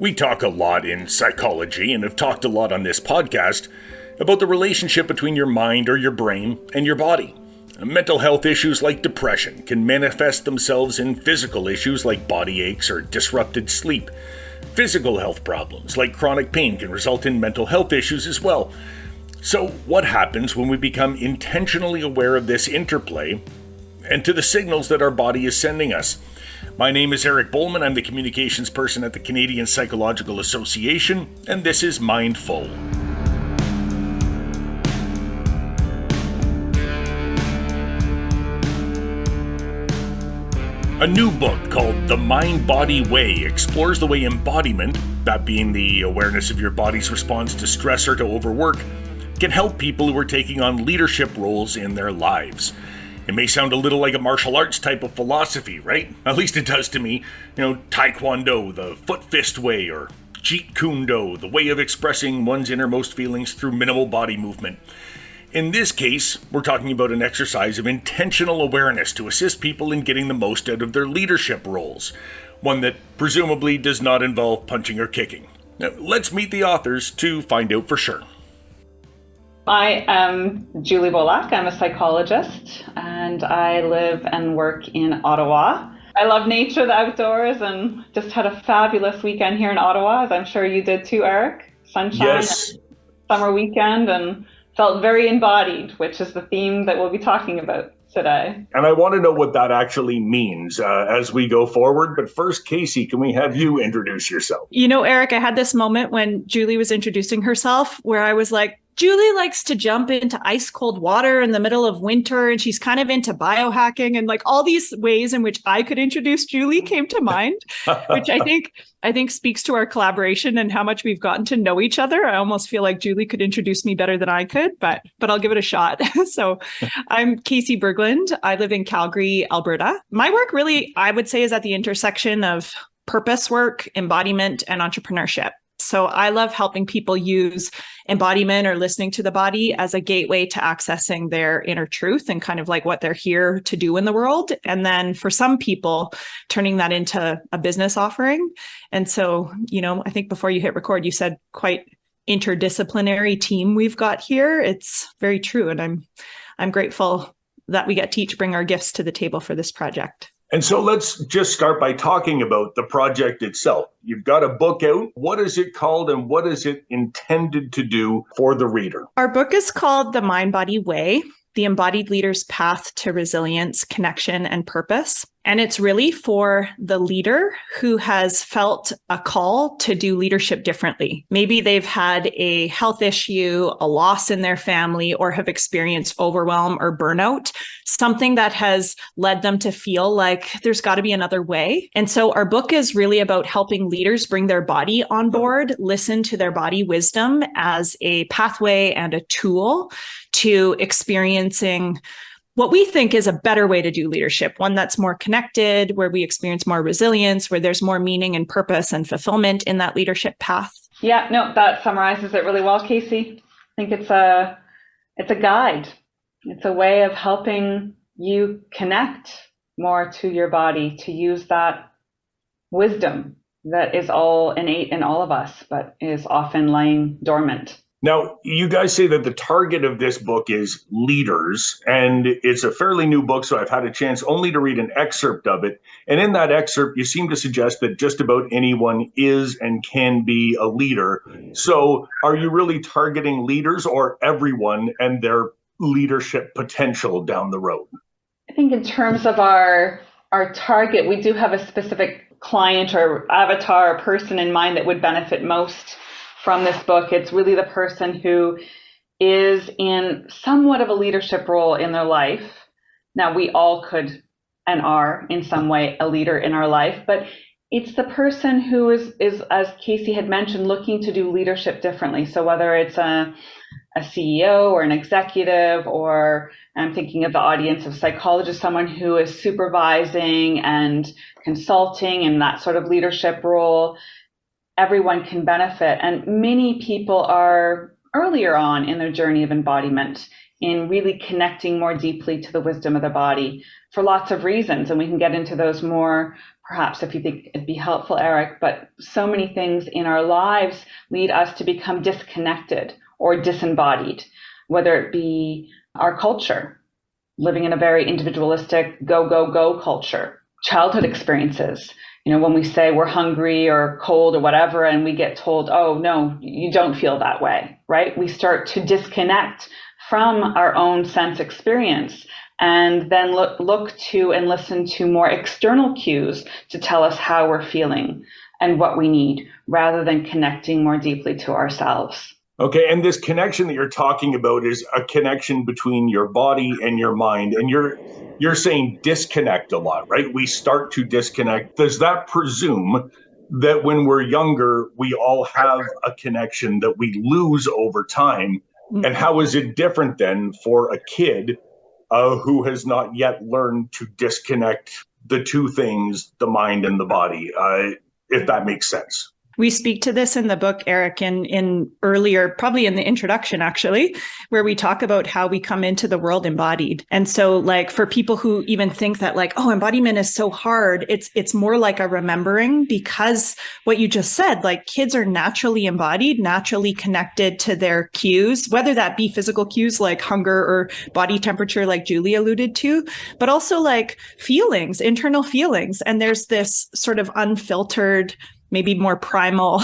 We talk a lot in psychology and have talked a lot on this podcast about the relationship between your mind or your brain and your body. Mental health issues like depression can manifest themselves in physical issues like body aches or disrupted sleep. Physical health problems like chronic pain can result in mental health issues as well. So what happens when we become intentionally aware of this interplay and to the signals that our body is sending us? My name is Eric Bowman. I'm the communications person at the Canadian Psychological Association, and this is Mindful. A new book called The Mind-Body Way explores the way embodiment, that being the awareness of your body's response to stress or to overwork, can help people who are taking on leadership roles in their lives. It may sound a little like a martial arts type of philosophy, right? At least it does to me. Taekwondo, the foot fist way, or Jeet Kune Do, the way of expressing one's innermost feelings through minimal body movement. In this case, we're talking about an exercise of intentional awareness to assist people in getting the most out of their leadership roles, one that presumably does not involve punching or kicking. Now, let's meet the authors to find out for sure. I am Julie Beaulac. I'm a psychologist and I live and work in Ottawa. I love nature, the outdoors, and just had a fabulous weekend here in Ottawa, as I'm sure you did too, Eric. Sunshine, Yes. Summer weekend, and felt very embodied, which is the theme that we'll be talking about today. And I want to know what that actually means as we go forward. But first, Casey, can we have you introduce yourself? Eric, I had this moment when Julie was introducing herself where I was like, Julie likes to jump into ice cold water in the middle of winter, and she's kind of into biohacking, and like all these ways in which I could introduce Julie came to mind, which I think speaks to our collaboration and how much we've gotten to know each other. I almost feel like Julie could introduce me better than I could, but I'll give it a shot. So I'm Casey Berglund. I live in Calgary, Alberta. My work really, I would say, is at the intersection of purpose work, embodiment, and entrepreneurship. So I love helping people use embodiment or listening to the body as a gateway to accessing their inner truth and kind of like what they're here to do in the world. And then for some people, turning that into a business offering. And so, I think before you hit record, you said quite interdisciplinary team we've got here. It's very true. And I'm grateful that we get to each bring our gifts to the table for this project. And so let's just start by talking about the project itself. You've got a book out. What is it called and what is it intended to do for the reader? Our book is called The Mind-Body Way, The Embodied Leader's Path to Resilience, Connection, and Purpose. And it's really for the leader who has felt a call to do leadership differently. Maybe they've had a health issue, a loss in their family, or have experienced overwhelm or burnout, something that has led them to feel like there's got to be another way. And so our book is really about helping leaders bring their body on board, listen to their body wisdom as a pathway and a tool to experiencing what we think is a better way to do leadership, one that's more connected, where we experience more resilience, where there's more meaning and purpose and fulfillment in that leadership path. Yeah, no, that summarizes it really well, Casey. I think it's a guide. It's a way of helping you connect more to your body, to use that wisdom that is all innate in all of us, but is often lying dormant. Now, you guys say that the target of this book is leaders, and it's a fairly new book, so I've had a chance only to read an excerpt of it. And in that excerpt, you seem to suggest that just about anyone is and can be a leader. So are you really targeting leaders or everyone and their leadership potential down the road? I think in terms of our target, we do have a specific client or avatar or person in mind that would benefit most from this book. It's really the person who is in somewhat of a leadership role in their life. Now, we all could and are in some way a leader in our life, but it's the person who is, as Casey had mentioned, looking to do leadership differently. So whether it's a CEO or an executive, or I'm thinking of the audience of psychologists, someone who is supervising and consulting in that sort of leadership role, everyone can benefit. And many people are earlier on in their journey of embodiment, in really connecting more deeply to the wisdom of the body for lots of reasons. And we can get into those more perhaps if you think it'd be helpful, Eric, but so many things in our lives lead us to become disconnected or disembodied, whether it be our culture, living in a very individualistic go, go, go culture, childhood experiences. When we say we're hungry or cold or whatever, and we get told, oh, no, you don't feel that way, right? We start to disconnect from our own sense experience and then look to and listen to more external cues to tell us how we're feeling and what we need, rather than connecting more deeply to ourselves. Okay, and this connection that you're talking about is a connection between your body and your mind, and you're saying disconnect a lot, right? We start to disconnect. Does that presume that when we're younger, we all have a connection that we lose over time? And how is it different then for a kid who has not yet learned to disconnect the two things, the mind and the body, if that makes sense? We speak to this in the book, Eric, in earlier, probably in the introduction, actually, where we talk about how we come into the world embodied. And so like for people who even think that like, oh, embodiment is so hard, it's more like a remembering, because what you just said, like kids are naturally embodied, naturally connected to their cues, whether that be physical cues like hunger or body temperature, like Julie alluded to, but also like feelings, internal feelings. And there's this sort of unfiltered, maybe more primal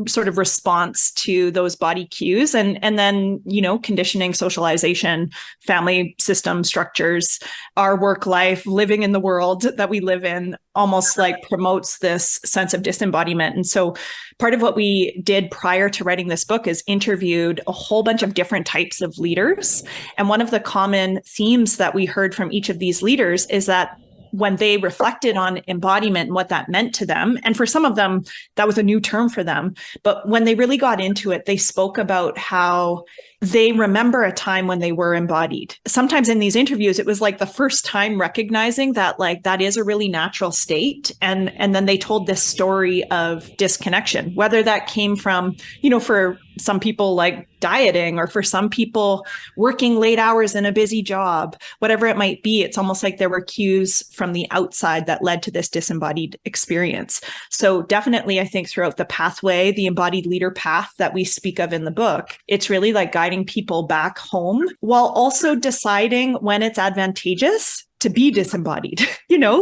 sort of response to those body cues. And then, conditioning, socialization, family system structures, our work life, living in the world that we live in almost like promotes this sense of disembodiment. And so part of what we did prior to writing this book is interviewed a whole bunch of different types of leaders. And one of the common themes that we heard from each of these leaders is that when they reflected on embodiment and what that meant to them, and for some of them, that was a new term for them, but when they really got into it, they spoke about how they remember a time when they were embodied. Sometimes in these interviews, it was like the first time recognizing that like that is a really natural state. And then they told this story of disconnection, whether that came from, for some people like dieting, or for some people working late hours in a busy job, whatever it might be. It's almost like there were cues from the outside that led to this disembodied experience. So definitely, I think throughout the pathway, the embodied leader path that we speak of in the book, it's really like guiding people back home while also deciding when it's advantageous to be disembodied,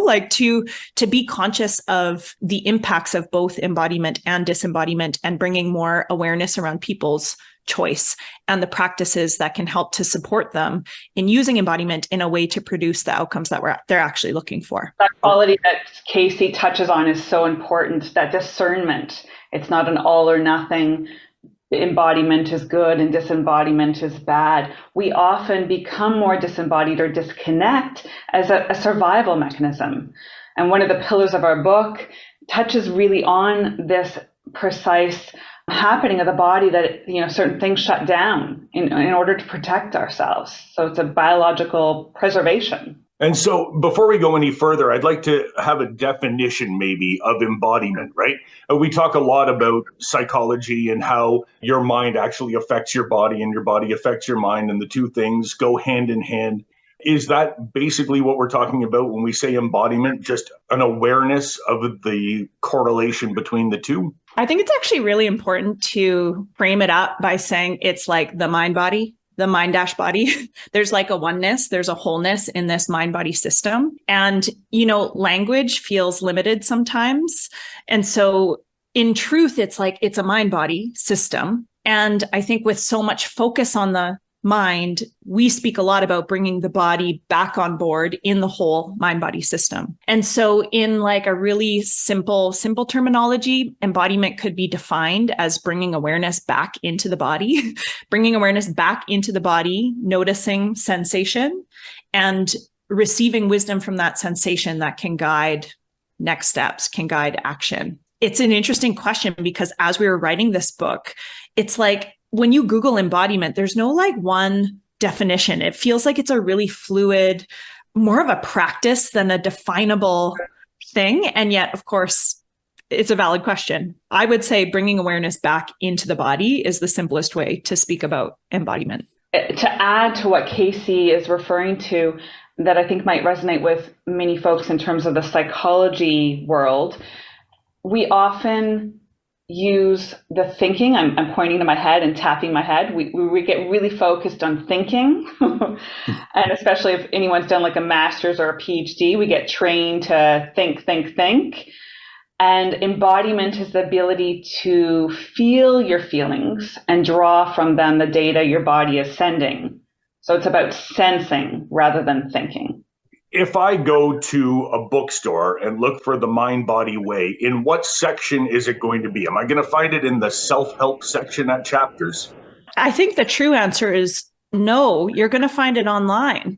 like to be conscious of the impacts of both embodiment and disembodiment, and bringing more awareness around people's choice and the practices that can help to support them in using embodiment in a way to produce the outcomes that they're actually looking for. That quality that Casey touches on is so important, that discernment. It's not an all or nothing. Embodiment is good and disembodiment is bad. We often become more disembodied or disconnect as a survival mechanism. And one of the pillars of our book touches really on this precise happening of the body, that certain things shut down in order to protect ourselves. So it's a biological preservation. And so before we go any further, I'd like to have a definition maybe of embodiment, right? We talk a lot about psychology and how your mind actually affects your body and your body affects your mind, and the two things go hand in hand. Is that basically what we're talking about when we say embodiment, just an awareness of the correlation between the two? I think it's actually really important to frame it up by saying it's like the mind body, the mind dash body. There's like a oneness, there's a wholeness in this mind body system. And, language feels limited sometimes. And so in truth, it's like it's a mind body system. And I think with so much focus on the mind, we speak a lot about bringing the body back on board in the whole mind body system. And so in like a really simple terminology, embodiment could be defined as bringing awareness back into the body, bringing awareness back into the body, noticing sensation and receiving wisdom from that sensation that can guide next steps, can guide action. It's an interesting question because as we were writing this book, it's like, when you Google embodiment, there's no like one definition. It feels like it's a really fluid, more of a practice than a definable thing. And yet, of course, it's a valid question. I would say bringing awareness back into the body is the simplest way to speak about embodiment. To add to what Casey is referring to, that I think might resonate with many folks in terms of the psychology world. We often use the thinking. I'm pointing to my head and tapping my head. We get really focused on thinking. And especially if anyone's done like a master's or a PhD, we get trained to think. And embodiment is the ability to feel your feelings and draw from them the data your body is sending. So it's about sensing rather than thinking. If I go to a bookstore and look for the Mind Body Way, in what section is it going to be? Am I going to find it in the self-help section at Chapters? I think the true answer is no, you're going to find it online.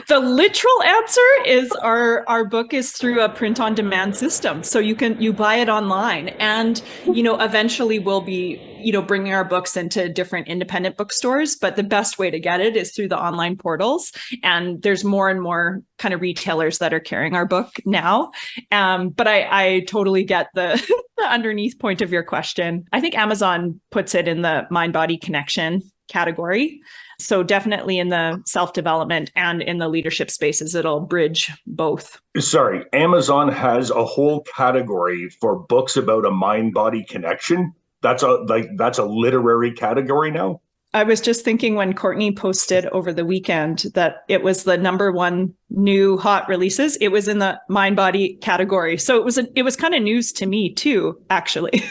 The literal answer is our book is through a print on demand system. So you buy it online, and, eventually we'll be, bringing our books into different independent bookstores. But the best way to get it is through the online portals. And there's more and more kind of retailers that are carrying our book now. But I totally get the underneath point of your question. I think Amazon puts it in the mind body connection category. So definitely in the self-development and in the leadership spaces, it'll bridge both. Sorry, Amazon has a whole category for books about a mind-body connection. That's a literary category now. I was just thinking when Courtney posted over the weekend that it was the number one new hot releases, it was in the mind body category. So it was kind of news to me too, actually.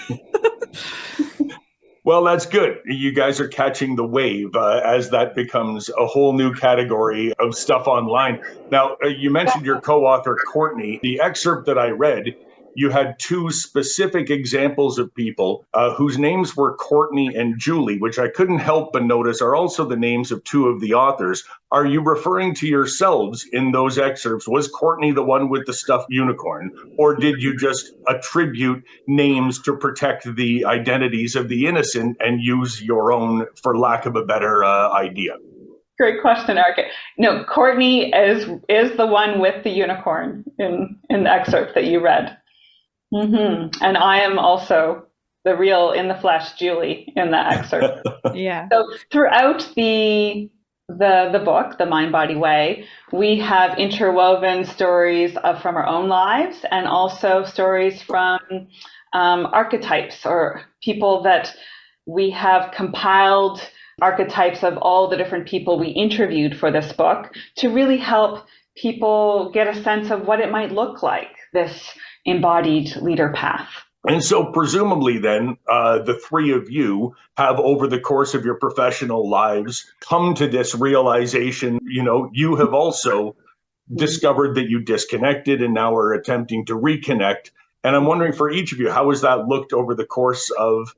Well, that's good. You guys are catching the wave as that becomes a whole new category of stuff online. Now, you mentioned your co-author, Courtney. The excerpt that I read, you had two specific examples of people whose names were Courtney and Julie, which I couldn't help but notice are also the names of two of the authors. Are you referring to yourselves in those excerpts? Was Courtney the one with the stuffed unicorn? Or did you just attribute names to protect the identities of the innocent and use your own, for lack of a better idea? Great question, Eric. No, Courtney is the one with the unicorn in the excerpt that you read. Mm-hmm. And I am also the real in the flesh Julie in the excerpt. Yeah. So throughout the book, The Mind Body Way, we have interwoven stories from our own lives and also stories from archetypes or people that we have compiled archetypes of all the different people we interviewed for this book to really help people get a sense of what it might look like, this embodied leader path. And so presumably then, the three of you have over the course of your professional lives come to this realization, you have also discovered that you disconnected and now are attempting to reconnect. And I'm wondering for each of you, how has that looked over the course of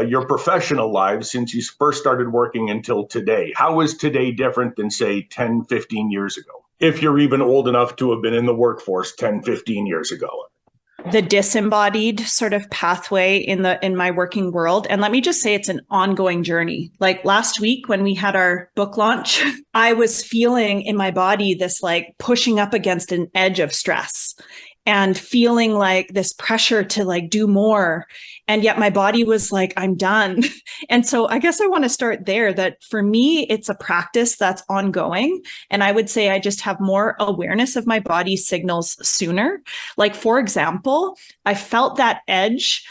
your professional lives since you first started working until today? How is today different than, say, 10, 15 years ago? If you're even old enough to have been in the workforce 10, 15 years ago. The disembodied sort of pathway in my working world. And let me just say it's an ongoing journey. Like last week when we had our book launch, I was feeling in my body this like pushing up against an edge of stress and feeling like this pressure to like do more. And yet my body was like, I'm done. And so I guess I want to start there, that for me, it's a practice that's ongoing. And I would say I just have more awareness of my body's signals sooner. Like, for example, I felt that edge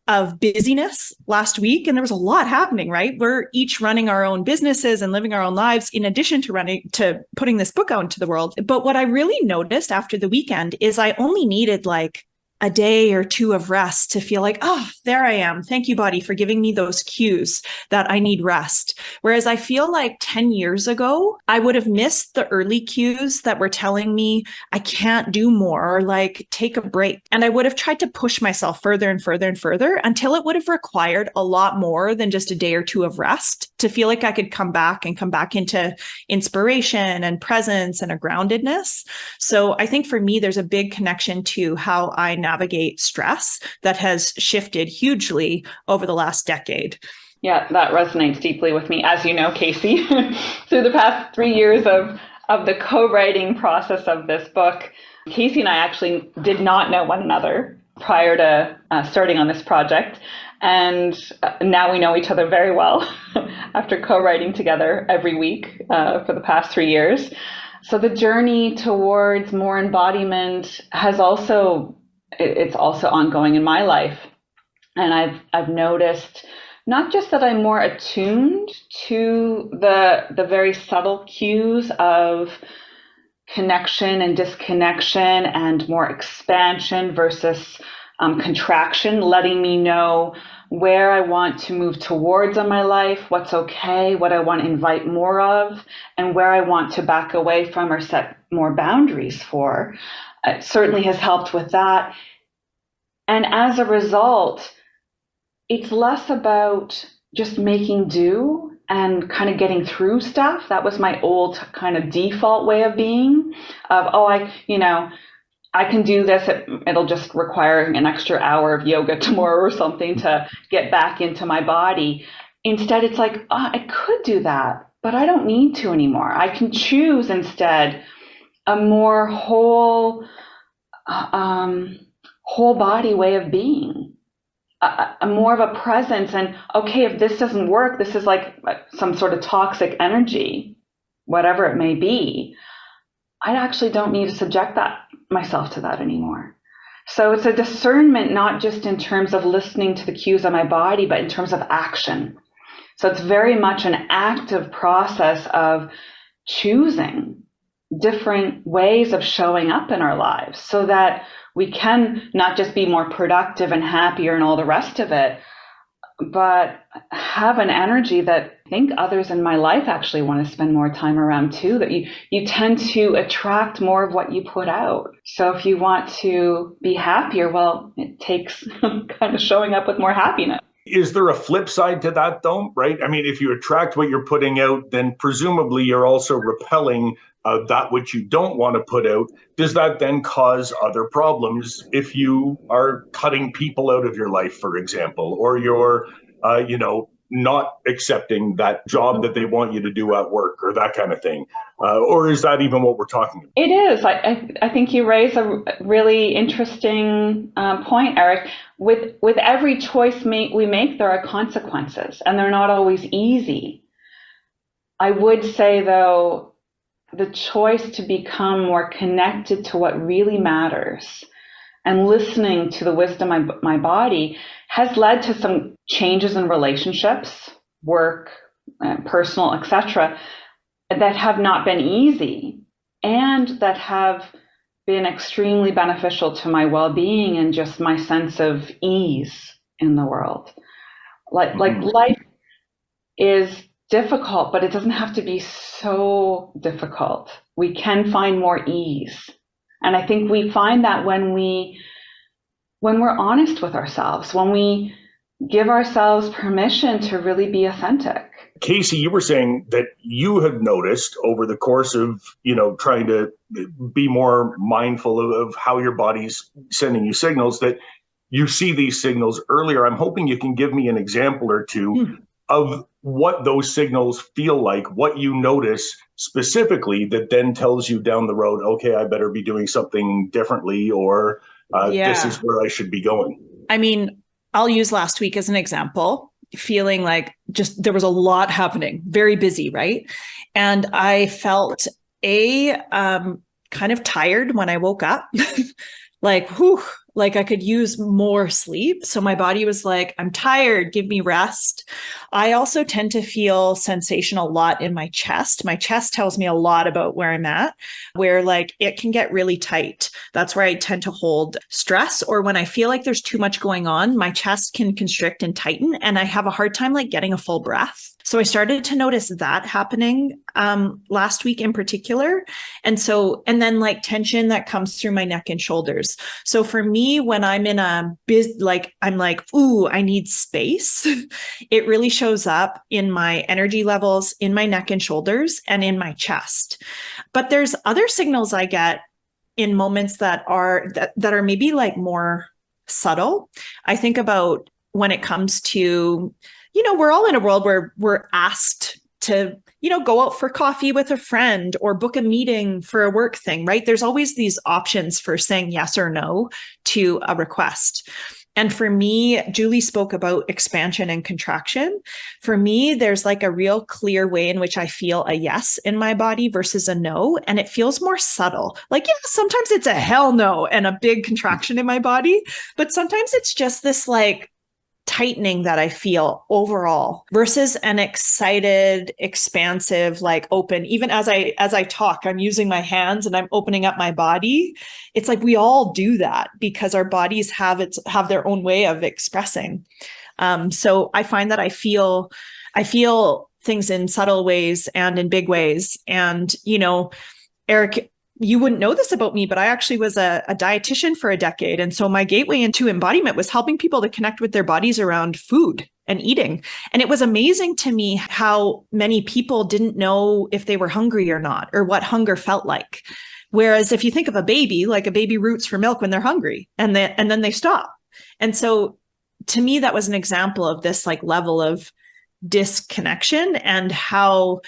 of busyness last week, and there was a lot happening, right? We're each running our own businesses and living our own lives in addition to putting this book out into the world. But what I really noticed after the weekend is I only needed like a day or two of rest to feel like, oh, there I am. Thank you, body, for giving me those cues that I need rest. Whereas I feel like 10 years ago, I would have missed the early cues that were telling me I can't do more or like take a break. And I would have tried to push myself further and further and further until it would have required a lot more than just a day or two of rest to feel like I could come back into inspiration and presence and a groundedness. So I think for me, there's a big connection to how I navigate stress that has shifted hugely over the last decade. Yeah, that resonates deeply with me, as you know, Casey. Through the past 3 years of the co-writing process of this book, Casey and I actually did not know one another prior to starting on this project. And now we know each other very well after co-writing together every week for the past 3 years. So the journey towards more embodiment it's also ongoing in my life. And I've noticed not just that I'm more attuned to the very subtle cues of connection and disconnection and more expansion versus contraction, letting me know where I want to move towards in my life, what's okay, what I want to invite more of, and where I want to back away from or set more boundaries for. It certainly has helped with that. And as a result, it's less about just making do and kind of getting through stuff. That was my old kind of default way of being of, I can do this. It'll just require an extra hour of yoga tomorrow or something to get back into my body. Instead, it's like, I could do that, but I don't need to anymore. I can choose instead a more whole body way of being. A more of a presence, and okay, if this doesn't work, this is like some sort of toxic energy, whatever it may be, I actually don't need to subject myself to that anymore. So it's a discernment, not just in terms of listening to the cues of my body, but in terms of action. So it's very much an active process of choosing different ways of showing up in our lives so that we can not just be more productive and happier and all the rest of it, but have an energy that I think others in my life actually want to spend more time around too, that you tend to attract more of what you put out. So if you want to be happier, well, it takes kind of showing up with more happiness. Is there a flip side to that though, right? I mean, if you attract what you're putting out, then presumably you're also repelling that which you don't want to put out. Does that then cause other problems if you are cutting people out of your life, for example, or you're, not accepting that job that they want you to do at work or that kind of thing? Or is that even what we're talking about? It is. I think you raise a really interesting point, Eric. With every choice we make, there are consequences, and they're not always easy. I would say, though, the choice to become more connected to what really matters and listening to the wisdom of my body has led to some changes in relationships, work, personal, etc., that have not been easy and that have been extremely beneficial to my well-being and just my sense of ease in the world. Like life is difficult, but it doesn't have to be so difficult. We can find more ease. And I think we find that when we're honest with ourselves, when we give ourselves permission to really be authentic. Casey, you were saying that you have noticed over the course of, trying to be more mindful of how your body's sending you signals, that you see these signals earlier. I'm hoping you can give me an example or two of what those signals feel like, what you notice specifically that then tells you down the road, okay, I better be doing something differently, or this is where I should be going. I mean, I'll use last week as an example, feeling like just there was a lot happening, very busy, right? And I felt kind of tired when I woke up, like I could use more sleep. So my body was like, I'm tired, give me rest. I also tend to feel sensation a lot in my chest. My chest tells me a lot about where I'm at, where like it can get really tight. That's where I tend to hold stress, or when I feel like there's too much going on, my chest can constrict and tighten, and I have a hard time like getting a full breath. So I started to notice that happening last week in particular. And then like tension that comes through my neck and shoulders. So for me, when I'm in I'm like, ooh, I need space. It really shows up in my energy levels, in my neck and shoulders, and in my chest. But there's other signals I get in moments that are maybe like more subtle. I think about when it comes to, we're all in a world where we're asked to, go out for coffee with a friend or book a meeting for a work thing, right? There's always these options for saying yes or no to a request. And for me, Julie spoke about expansion and contraction. For me, there's like a real clear way in which I feel a yes in my body versus a no. And it feels more subtle. Like, yeah, sometimes it's a hell no and a big contraction in my body, but sometimes it's just this like tightening that I feel overall versus an excited, expansive, like open. Even as I talk, I'm using my hands and I'm opening up my body. It's like we all do that because our bodies have their own way of expressing. So I find that I feel things in subtle ways and in big ways. And, Eric, you wouldn't know this about me, but I actually was a dietitian for a decade. And so my gateway into embodiment was helping people to connect with their bodies around food and eating. And it was amazing to me how many people didn't know if they were hungry or not, or what hunger felt like. Whereas if you think of a baby, like a baby roots for milk when they're hungry and then they stop. And so to me, that was an example of this like level of disconnection and how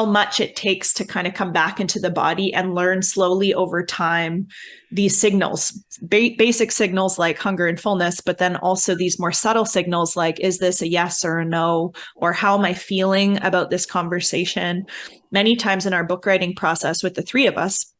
much it takes to kind of come back into the body and learn slowly over time these signals, basic signals like hunger and fullness, but then also these more subtle signals like, is this a yes or a no? Or how am I feeling about this conversation? Many times in our book writing process with the three of us,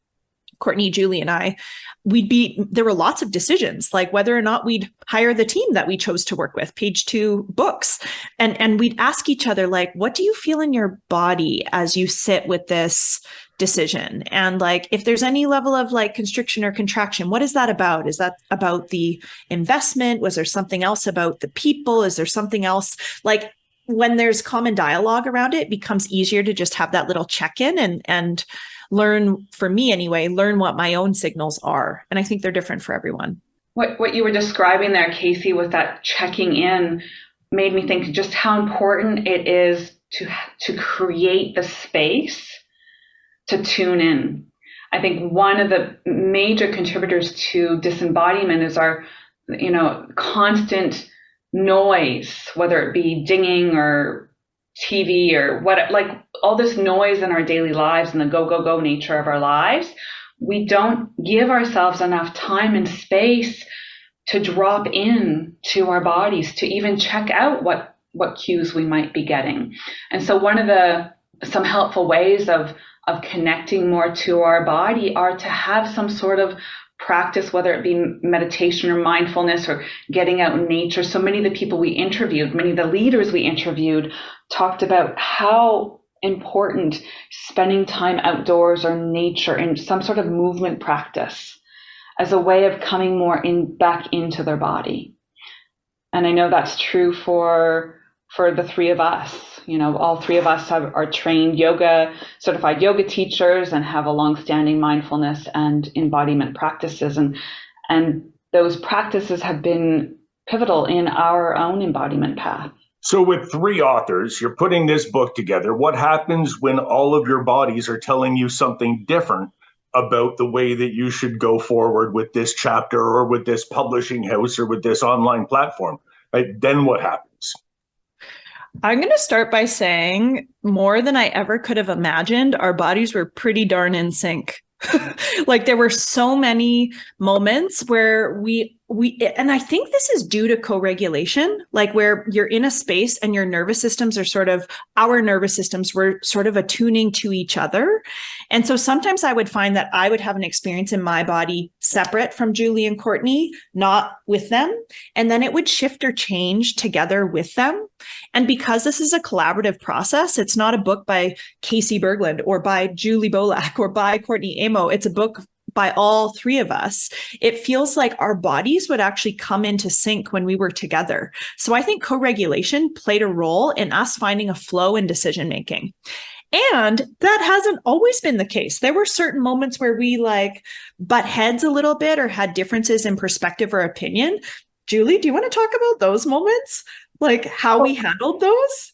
Courtney, Julie, and I, there were lots of decisions, like whether or not we'd hire the team that we chose to work with, page 2 books. And we'd ask each other, like, what do you feel in your body as you sit with this decision? And like, if there's any level of like constriction or contraction, what is that about? Is that about the investment? Was there something else about the people? Is there something else like, when there's common dialogue around it, it becomes easier to just have that little check-in and learn, for me anyway, learn what my own signals are. And I think they're different for everyone. What you were describing there, Casey, with that checking in made me think just how important it is to create the space to tune in. I think one of the major contributors to disembodiment is our, constant noise, whether it be dinging or TV or what, like all this noise in our daily lives and the go nature of our lives. We don't give ourselves enough time and space to drop in to our bodies, to even check out what cues we might be getting. And so one of some helpful ways of connecting more to our body are to have some sort of practice, whether it be meditation or mindfulness or getting out in nature. So many of the people we interviewed, many of the leaders we interviewed talked about how important spending time outdoors or nature in some sort of movement practice as a way of coming more back into their body. And I know that's true for the three of us. All three of us are trained certified yoga teachers and have a long-standing mindfulness and embodiment practices. And those practices have been pivotal in our own embodiment path. So with 3 authors, you're putting this book together. What happens when all of your bodies are telling you something different about the way that you should go forward with this chapter or with this publishing house or with this online platform? Right? Then what happens? I'm going to start by saying, more than I ever could have imagined, our bodies were pretty darn in sync. Like there were so many moments where and I think this is due to co-regulation, like where you're in a space and your nervous systems are our nervous systems were sort of attuning to each other. And so sometimes I would find that I would have an experience in my body separate from Julie and Courtney, not with them. And then it would shift or change together with them. And because this is a collaborative process, it's not a book by Casey Berglund or by Julie Beaulac or by Courtney Amo. It's a book by all 3 of us. It feels like our bodies would actually come into sync when we were together. So I think co-regulation played a role in us finding a flow in decision making. And that hasn't always been the case. There were certain moments where we butt heads a little bit or had differences in perspective or opinion. Julie, do you want to talk about those moments? Like how we handled those?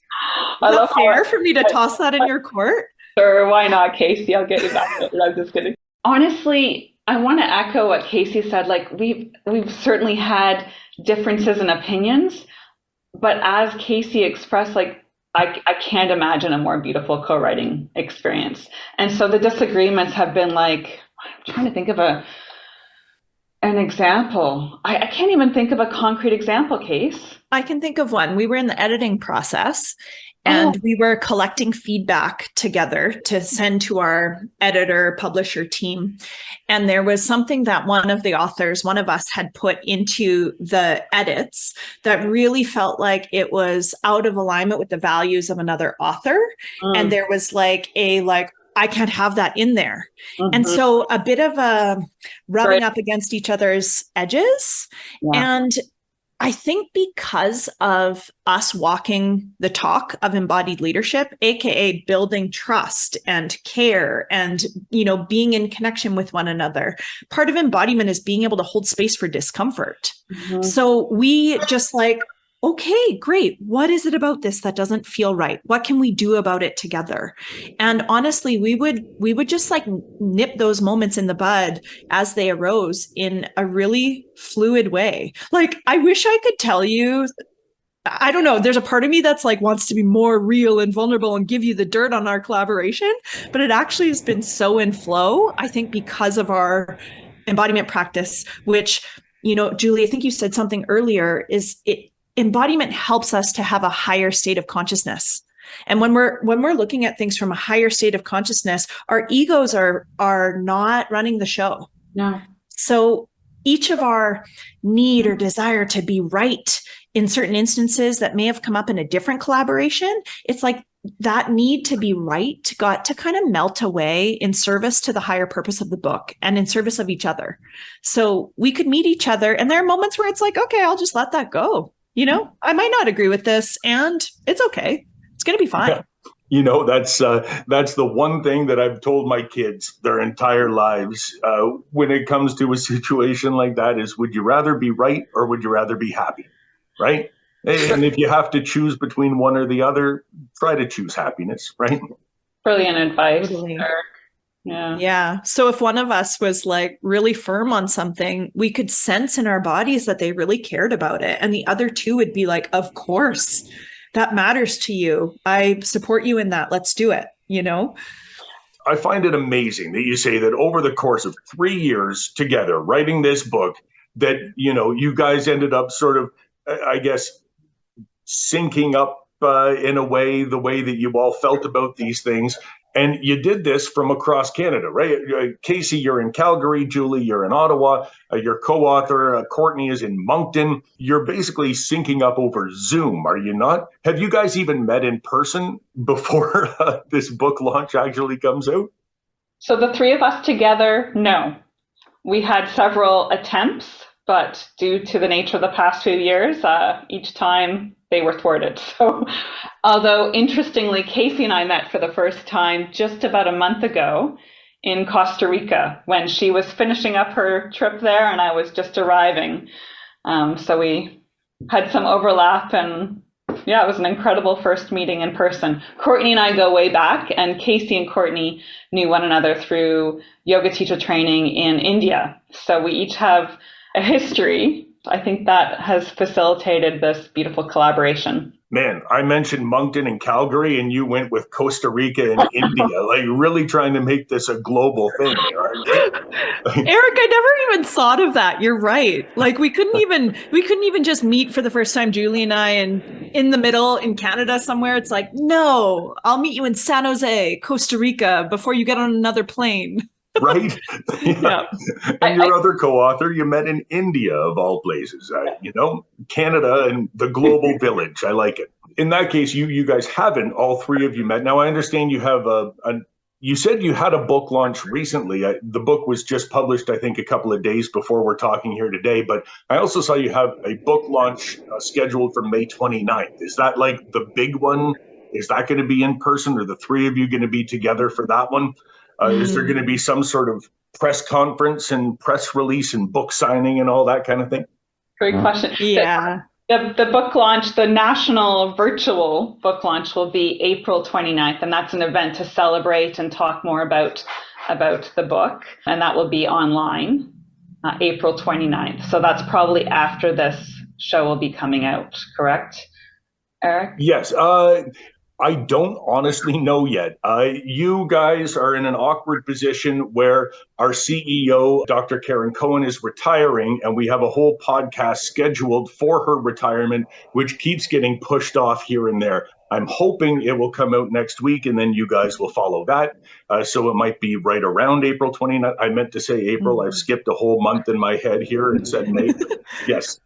Is it fair for me to toss that in your court? Sure, why not, Casey? I'll get you back. I'm just kidding. Honestly, I want to echo what Casey said. Like we've certainly had differences in opinions, but as Casey expressed, I can't imagine a more beautiful co-writing experience. And so the disagreements have been I'm trying to think of An example. I can't even think of a concrete example, Case. I can think of one. We were in the editing process Oh, and we were collecting feedback together to send to our editor publisher team. And there was something that one of the authors, one of us, had put into the edits that really felt like it was out of alignment with the values of another author. And there was I can't have that in there. And so a bit of a rubbing up against each other's edges. Yeah. And I think because of us walking the talk of embodied leadership, aka building trust and care and, being in connection with one another, part of embodiment is being able to hold space for discomfort. So we just okay, great. What is it about this that doesn't feel right? What can we do about it together? And honestly, we would just nip those moments in the bud as they arose in a really fluid way. I wish I could tell you, I don't know, there's a part of me that's wants to be more real and vulnerable and give you the dirt on our collaboration, but it actually has been so in flow, I think, because of our embodiment practice, which, Julie, I think you said something earlier, embodiment helps us to have a higher state of consciousness. And when we're looking at things from a higher state of consciousness, our egos are not running the show. No. So each of our need or desire to be right in certain instances that may have come up in a different collaboration, it's that need to be right got to kind of melt away in service to the higher purpose of the book and in service of each other. So we could meet each other, and there are moments where it's okay, I'll just let that go. I might not agree with this, and it's okay. It's going to be fine. That's the one thing that I've told my kids their entire lives when it comes to a situation like that is, would you rather be right or would you rather be happy? Right? And if you have to choose between one or the other, try to choose happiness, right? Brilliant advice. Totally. Yeah. So if one of us was really firm on something, we could sense in our bodies that they really cared about it. And the other two would be of course, that matters to you. I support you in that. Let's do it, I find it amazing that you say that over the course of 3 years together, writing this book, that, you guys ended up sort of, I guess, syncing up in a way, the way that you all felt about these things. And you did this from across Canada, right? Casey, you're in Calgary. Julie, you're in Ottawa. Your co-author, Courtney, is in Moncton. You're basically syncing up over Zoom, are you not? Have you guys even met in person before this book launch actually comes out? So the three of us together, no. We had several attempts, but due to the nature of the past few years, each time they were thwarted. So although interestingly, Casey and I met for the first time just about a month ago in Costa Rica when she was finishing up her trip there and I was just arriving. So we had some overlap, and yeah, it was an incredible first meeting in person. Courtney and I go way back, and Casey and Courtney knew one another through yoga teacher training in India. So we each have a history. I think that has facilitated this beautiful collaboration. Man, I mentioned Moncton and Calgary, and you went with Costa Rica and India, really trying to make this a global thing. Aren't you? Eric, I never even thought of that. You're right. We couldn't even just meet for the first time, Julie and I, and in the middle in Canada somewhere. It's no, I'll meet you in San Jose, Costa Rica, before you get on another plane. Right? Yeah. And your other co-author, you met in India, of all places, Canada and the global village. I like it. In that case, you guys haven't, all three of you met. Now, I understand you have you said you had a book launch recently. The book was just published, I think, a couple of days before we're talking here today. But I also saw you have a book launch scheduled for May 29th. Is that the big one? Is that going to be in person? Or the three of you going to be together for that one? Is there going to be some sort of press conference and press release and book signing and all that kind of thing? Great question. Yeah. The book launch, the national virtual book launch, will be April 29th, and that's an event to celebrate and talk more about the book, and that will be online April 29th. So that's probably after this show will be coming out, correct, Eric? Yes. I don't honestly know yet. You guys are in an awkward position where our CEO, Dr. Karen Cohen, is retiring, and we have a whole podcast scheduled for her retirement, which keeps getting pushed off here and there. I'm hoping it will come out next week, and then you guys will follow that. So it might be right around April 29th. I meant to say April. I've skipped a whole month in my head here and said May. Yes.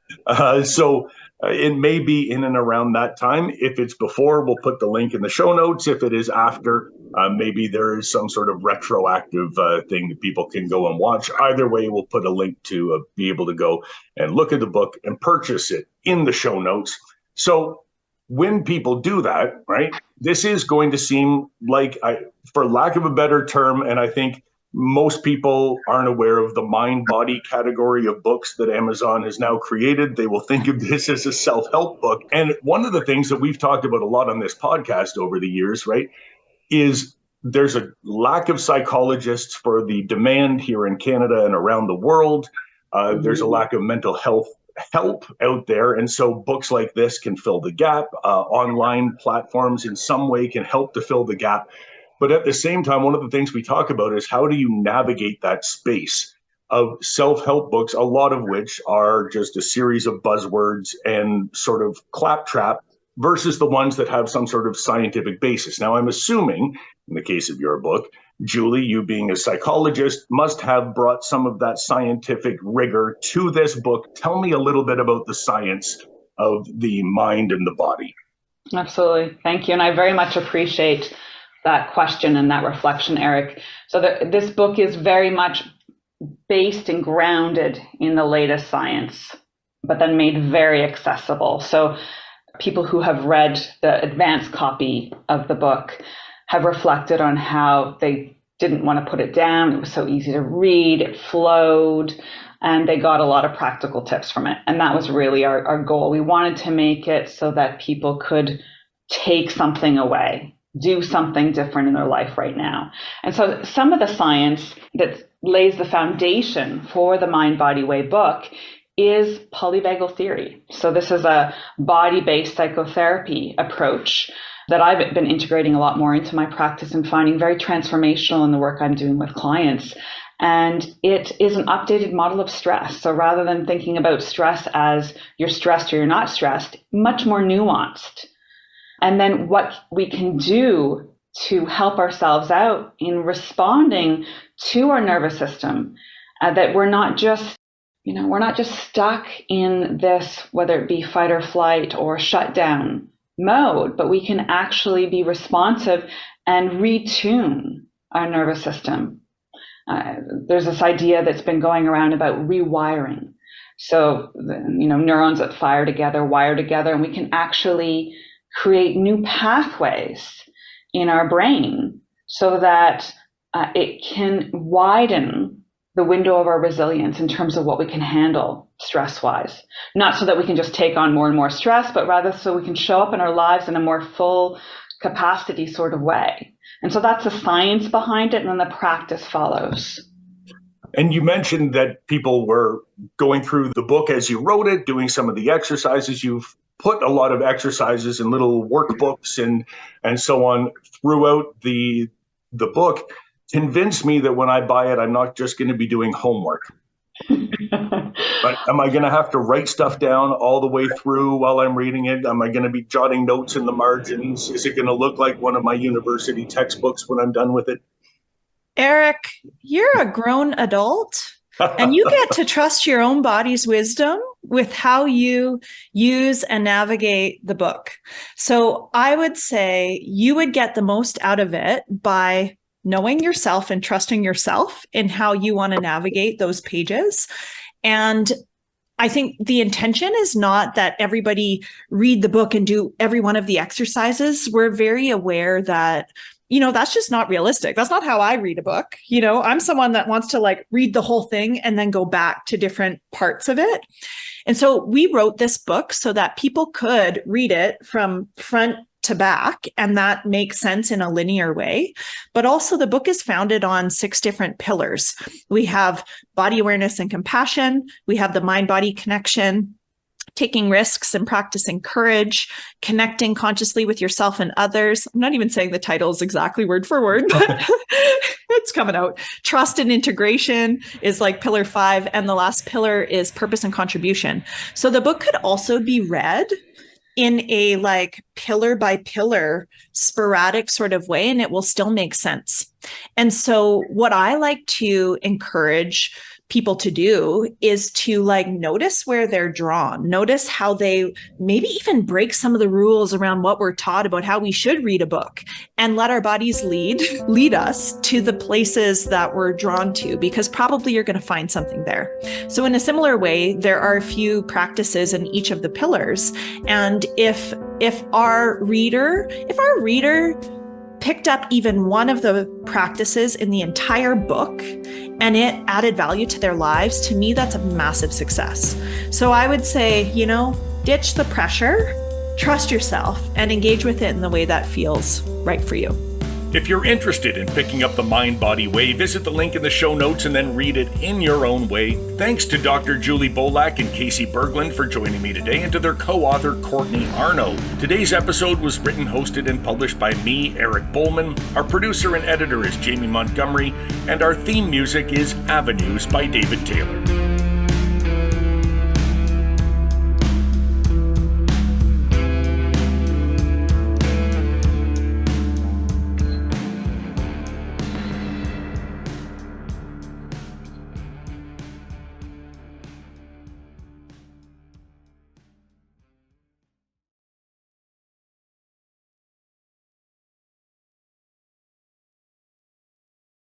So it may be in and around that time. If it's before, we'll put the link in the show notes. If it is after, maybe there is some sort of retroactive thing that people can go and watch. Either way, we'll put a link to be able to go and look at the book and purchase it in the show notes. So when people do that, right, this is going to seem like, for lack of a better term, and I think most people aren't aware of the mind-body category of books that Amazon has now created. They will think of this as a self-help book. And one of the things that we've talked about a lot on this podcast over the years, right, is there's a lack of psychologists for the demand here in Canada and around the world. There's a lack of mental health help out there. And so books like this can fill the gap. Online platforms in some way can help to fill the gap. But at the same time, one of the things we talk about is how do you navigate that space of self-help books, a lot of which are just a series of buzzwords and sort of claptrap, versus the ones that have some sort of scientific basis. Now, I'm assuming, in the case of your book, Julie, you being a psychologist, must have brought some of that scientific rigor to this book. Tell me a little bit about the science of the mind and the body. Absolutely. Thank you. And I very much appreciate that question and that reflection, Eric. So this book is very much based and grounded in the latest science, but then made very accessible. So people who have read the advanced copy of the book have reflected on how they didn't want to put it down. It was so easy to read, it flowed, and they got a lot of practical tips from it. And that was really our goal. We wanted to make it so that people could take something away, do something different in their life right now. And so some of the science that lays the foundation for the Mind Body Way book is polyvagal theory. So this is a body-based psychotherapy approach that I've been integrating a lot more into my practice and finding very transformational in the work I'm doing with clients. And it is an updated model of stress. So rather than thinking about stress as you're stressed or you're not stressed, much more nuanced. And then what we can do to help ourselves out in responding to our nervous system, that we're not just stuck in this, whether it be fight or flight or shut down mode, but we can actually be responsive and retune our nervous system. There's this idea that's been going around about rewiring. So, neurons that fire together, wire together, and we can actually create new pathways in our brain so that it can widen the window of our resilience in terms of what we can handle stress-wise. Not so that we can just take on more and more stress, but rather so we can show up in our lives in a more full capacity sort of way. And so that's the science behind it, and then the practice follows. And you mentioned that people were going through the book as you wrote it, doing some of the exercises. You've put a lot of exercises and little workbooks and so on throughout the book. Convince me that when I buy it, I'm not just going to be doing homework. But am I going to have to write stuff down all the way through while I'm reading it? Am I going to be jotting notes in the margins? Is it going to look like one of my university textbooks when I'm done with it? Eric, you're a grown adult and you get to trust your own body's wisdom with how you use and navigate the book. So I would say you would get the most out of it by knowing yourself and trusting yourself in how you want to navigate those pages. And I think the intention is not that everybody read the book and do every one of the exercises. We're very aware that, that's just not realistic. That's not how I read a book. I'm someone that wants to read the whole thing and then go back to different parts of it. And so we wrote this book so that people could read it from front to back, and that makes sense in a linear way. But also the book is founded on 6 different pillars. We have body awareness and compassion. We have the mind-body connection. taking risks and practicing courage, connecting consciously with yourself and others. I'm not even saying the title is exactly word for word, but it's coming out. Trust and integration is like pillar 5. And the last pillar is purpose and contribution. So the book could also be read in a like pillar by pillar sporadic sort of way, and it will still make sense. And so what I like to encourage people to do is to like notice where they're drawn, notice how they maybe even break some of the rules around what we're taught about how we should read a book, and let our bodies lead us to the places that we're drawn to, because probably you're going to find something there. So in a similar way, there are a few practices in each of the pillars. And if our reader picked up even one of the practices in the entire book and it added value to their lives, to me, that's a massive success. So I would say, ditch the pressure, trust yourself, and engage with it in the way that feels right for you. If you're interested in picking up The Mind Body Way, visit the link in the show notes and then read it in your own way. Thanks to Dr. Julie Beaulac and Casey Berglund for joining me today, and to their co-author Courtney Amo. Today's episode was written, hosted, and published by me, Eric Bowman. Our producer and editor is Jamie Montgomery, and our theme music is Avenues by David Taylor.